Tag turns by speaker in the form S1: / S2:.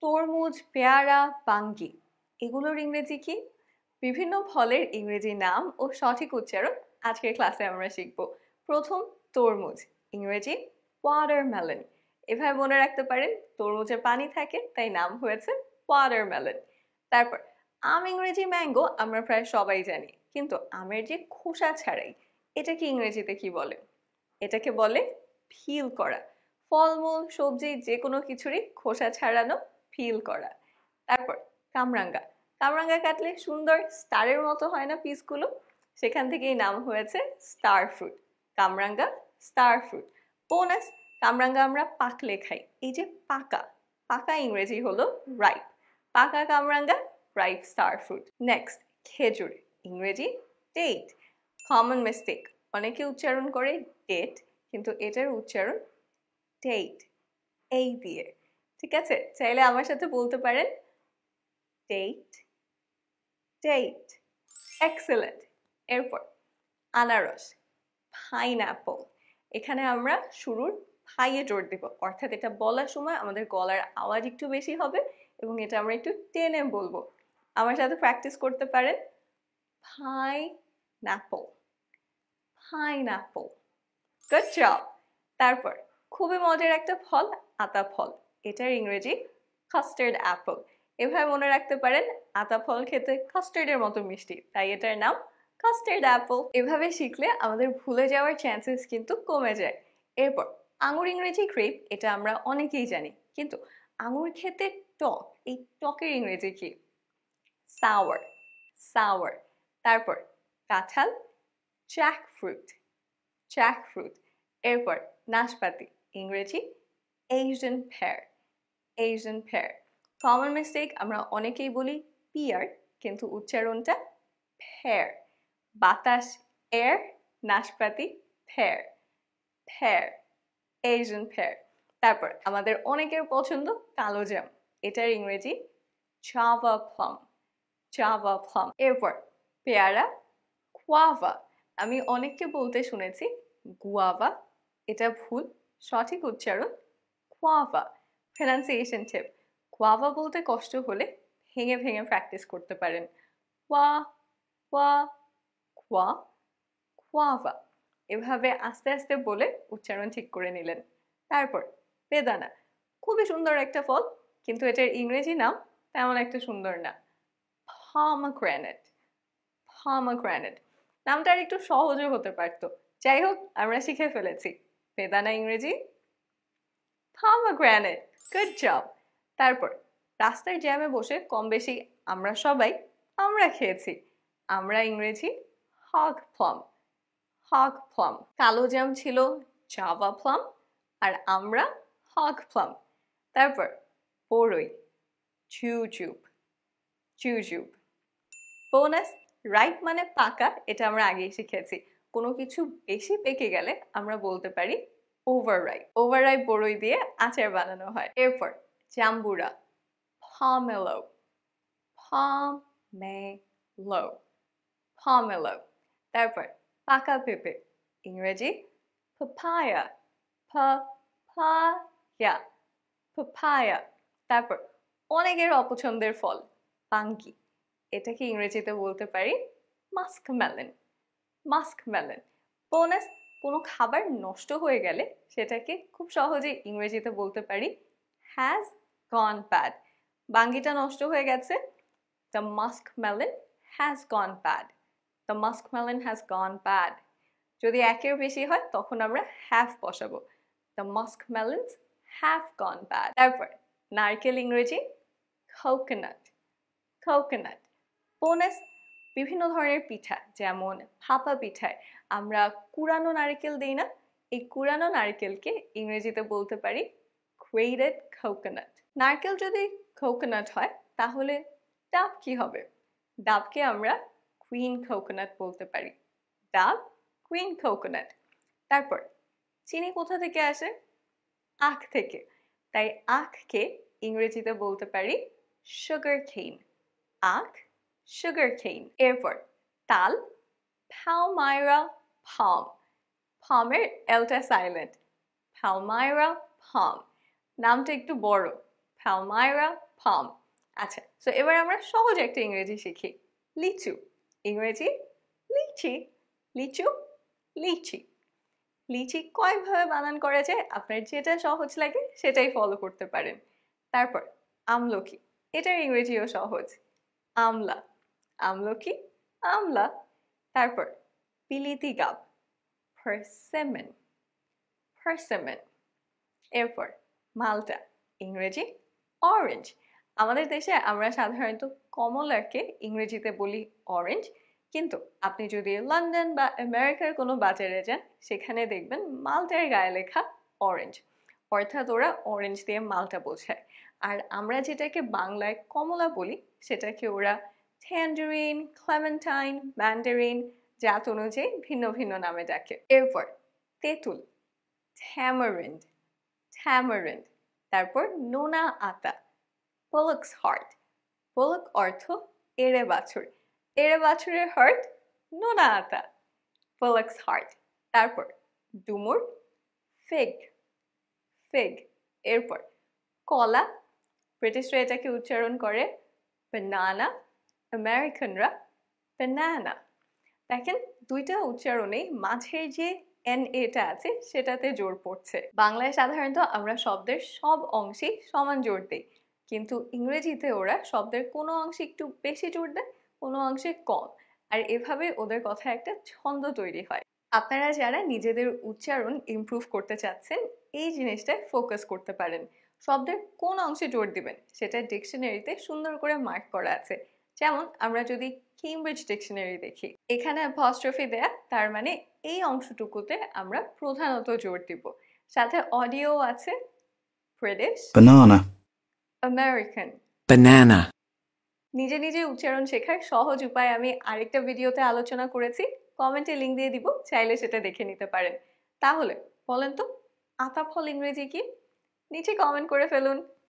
S1: তরমুজ, পেয়ারা, বাঙ্গি এগুলোর ইংরেজি কি? বিভিন্ন ফলের ইংরেজি নাম ও সঠিক উচ্চারণ আজকের ক্লাসে আমরা শিখব। প্রথম, তরমুজ, ইংরেজি ওয়াটারমেলন। এভাবে মনে রাখতে পারেন, তরমুজে পানি থাকে তাই নাম হয়েছে ওয়াটারমেলন। তারপর আম, ইংরেজি ম্যাঙ্গো আমরা প্রায় সবাই জানি, কিন্তু আমের যে খোসা ছাড়াই, এটাকে ইংরেজিতে কি বলে? এটাকে বলে পিল করা। ফলমূল, সবজি যে কোনো কিছুরই খোসা ছাড়ানো, পিল করা। তারপর কামরাঙ্গা, কামরাঙ্গা কাটলে সুন্দর স্টারের মতো হয় না পিসগুলো? সেখান থেকেই নাম হয়েছে স্টার ফ্রুট। কামরাঙ্গা স্টার ফ্রুট। বোনাস, কামরাঙ্গা আমরা পাকলে খাই। এই যে পাকা, পাকা ইংরেজি হলো রাইপ। পাকা কামরাঙ্গা, রাইপ স্টার ফ্রুট। নেক্সট, খেজুর, ইংরেজি ডেট। কমন মিস্টেক, অনেকে উচ্চারণ করে ডেট, কিন্তু এটার উচ্চারণ ডেট, এই দিয়ে। ঠিক আছে, চাইলে আমার সাথে বলতে পারেন ডেট, ডেট। এক্সেলেন্ট। এরপর আনারস, পাইনঅ্যাপল। এখানে আমরা শুরুর ফাইয়ে জোর দেব, অর্থাৎ এটা বলার সময় আমাদের গলার আওয়াজ একটু বেশি হবে এবং এটা আমরা একটু টেনে বলবো। আমার সাথে প্র্যাকটিস করতে পারেন, পাইনঅ্যাপল, পাইনঅ্যাপল। Good job. তারপর খুবই মজার একটা ফল, আতা ফল। এটার ইংরেজি কাস্টার্ড অ্যাপল। এভাবে মনে রাখতে পারেন, আতা ফল খেতে কাস্টার্ডের মতো মিষ্টি, তাই এটার নাম কাস্টার্ড অ্যাপল। এভাবে শিখলে আমাদের ভুলে যাওয়ার চান্সেস কিন্তু কমে যায়। এরপর আঙুর, ইংরেজি গ্রেপ। এটা আমরা অনেকেই জানি, কিন্তু আঙুর খেতে টক, এই টকের ইংরেজি কি? Sour, sour. তারপর কাঁঠাল, জ্যাকফ্রুট, জ্যাকফ্রুট। এরপর নাশপাতি, ইংরেজি Asian pear, Asian pear. Common mistake, আমরা অনেকেই বলি পিয়ার, কিন্তু উচ্চারণটা পেয়ার। বাতাস এয়ার, নাশপাতি পেয়ার, পেয়ার, এশিয়ান পেয়ার। তারপর আমাদের অনেকের পছন্দ কালো জাম, এটার ইংরেজি জাভা প্লাম, জাভা প্লাম। এরপর পেয়ারা, গুয়াভা। আমি অনেককে বলতে শুনেছি গুয়াভা, এটা ভুল। সঠিক উচ্চারণ গুয়াভা। প্রনাউন্সিয়েশন টিপ, গুয়াভা বলতে কষ্ট হলে ভেঙে ভেঙে প্র্যাকটিস করতে পারেন। ওয়া, ওয়া, কোয়া, গুয়াভা। এভাবে আস্তে আস্তে বলে উচ্চারণ ঠিক করে নিলেন। তারপর বেদানা, খুবই সুন্দর একটা ফল, কিন্তু এটার ইংরেজি নাম তেমন একটা সুন্দর না, পমগ্রেনেট, পমগ্রেনেট। নামটা আর একটু সহজও হতে পারতো। যাই হোক, আমরা শিখে ফেলেছি বেদানা ইংরেজি পমগ্রেনেট। Good job. তারপর রাস্তার জ্যামে বসে কম বেশি আমরা সবাই আমরা খেয়েছি। আমরা ইংরেজি হগ প্লাম, হগ প্লাম। কালো জ্যাম ছিল জাভা প্লাম, আর আমরা হগ প্লাম। তারপর বড়ই, জুজুব, জুজুব। বোনাস, রাইপ মানে পাকা, এটা আমরা আগেই শিখেছি। কোনো কিছু বেশি পেকে গেলে আমরা বলতে পারি ওভার রাইপ। ওভার রাইপ বড়ই দিয়ে আচার বানানো হয়। এরপর জাম্বুরা, পমেলো, পমেলো, পমেলো। তারপর পাকা পেঁপে, ইংরেজি পাপায়া, পাপায়া, পাপায়া। তারপর অনেকের অপছন্দের ফল বাঙ্গি, এটাকে ইংরেজিতে বলতে পারি মাস্কমেলন, মাস্কমেলন। বোনাস, কোনো খাবার নষ্ট হয়ে গেলে সেটাকে খুব সহজে ইংরেজিতে বলতে পারি হ্যাজ গন ব্যাড। বাঙ্গিটা নষ্ট হয়ে গেছে, the muskmelon has gone bad, the muskmelon has gone bad. যদি একের বেশি হয় তখন আমরা হ্যাভ বসাবো, দ্য মাস্কমেলনস হ্যাভ গন ব্যাড। তারপর নারকেল, ইংরেজি কোকোনাট, কোকোনাট। বোনাস, বিভিন্ন ধরনের পিঠা, যেমন ভাপা পিঠায় আমরা কুড়ানো নারকেল দিই না? এই কুড়ানো নারকেলকে ইংরেজিতে বলতে পারি গ্রেটেড কোকোনাট। নারকেল যদি কোকোনাট হয়, তাহলে ডাব কি হবে? ডাবকে আমরা গ্রিন কোকোনাট বলতে পারি, ডাব, গ্রিন কোকোনাট। তারপর চিনি কোথা থেকে আসে? আখ থেকে, তাই আখকে ইংরেজিতে বলতে পারি সুগার কেন, আখ, সুগার কেন। এরপর তাল, পালমাইরা, পাম। পামের এলটা সাইলেন্ট, পালমাইরা, পাম। নামটা একটু বড়, Palmyra, palm. আচ্ছা, সো এবার আমরা সহজ একটা ইংরেজি শিখি। লিচু, ইংরেজি লিচি, লিচু, লিচি। লিচি কয়ভাবে বানান করা যায়, আপনার যেটা সহজ লাগে সেটাই ফলো করতে পারেন। তারপর আমলকি, এটার ইংরেজিও সহজ, আমলা, আমলকি, আমলা। তারপর বিলিতি গাব, persimmon, persimmon। এরপর মালটা, ইংরেজি অরেঞ্জ। আমাদের দেশে আমরা সাধারণত কমলাকে ইংরেজিতে বলি অরেঞ্জ, কিন্তু আপনি যদি লন্ডন বা আমেরিকার কোনো বাজারে যান সেখানে দেখবেন মালটার গায়ে লেখা অরেঞ্জ, অর্থাৎ ওরা অরেঞ্জ দিয়ে মালটা বোঝায়। আর আমরা যেটাকে বাংলায় কমলা বলি সেটাকে ওরা ট্যান্ডারিন, ক্লেমেন্টাইন, ম্যান্ডারিন জাত অনুযায়ী ভিন্ন ভিন্ন নামে ডাকে। এরপর তেঁতুল, ট্যামারিন্ড, ট্যামারিন্ড। তারপর নোনা আতা, বুলকস হার্ট। বুলক অর্থ এড়ে বাছুর, এড়ে বাছুরের হার্ট নোনা আতা, বুলকস হার্ট। তারপর ডুমুর, ফিগ, ফিগ। এরপর কলা, ব্রিটিশরা এটাকে উচ্চারণ করে বানানা, আমেরিকানরা বানানা। দেখেন দুইটা উচ্চারণেই মাঝের যে এন এটা আছে সেটাতে জোর পড়ছে। বাংলায় সাধারণত আমরা শব্দের সব অংশেই সমান জোর দিই, কিন্তু ইংরেজিতে ওরা শব্দের কোনো অংশে একটু বেশি জোর দেয়, কোনো অংশে কম। আর এভাবে ওদের কথা একটা ছন্দ তৈরি হয়। আপনারা যারা নিজেদের উচ্চারণ ইমপ্রুভ করতে চাচ্ছেন এই জিনিসটায় ফোকাস করতে পারেন। শব্দের কোন অংশে জোর দিবেন সেটা ডিকশনারিতে সুন্দর করে মার্ক করা আছে। যেমন আমরা যদি কেমব্রিজ ডিকশনারি দেখি, এখানে অ্যাপস্ট্রফি দেয়া, তার মানে এই অংশটুকুতে আমরা প্রধানত জোর দিব। সাথে অডিও আছে ব্রিটিশ,
S2: banana,
S1: আমেরিকান।
S3: banana,
S1: নিজে নিজে উচ্চারণ শেখার সহজ উপায় আমি আরেকটা ভিডিওতে আলোচনা করেছি, কমেন্টে লিংক দিয়ে দিব, চাইলে সেটা দেখে নিতে পারেন। তাহলে বলেন তো আতা ফল ইংরেজি কি? নিচে কমেন্ট করে ফেলুন।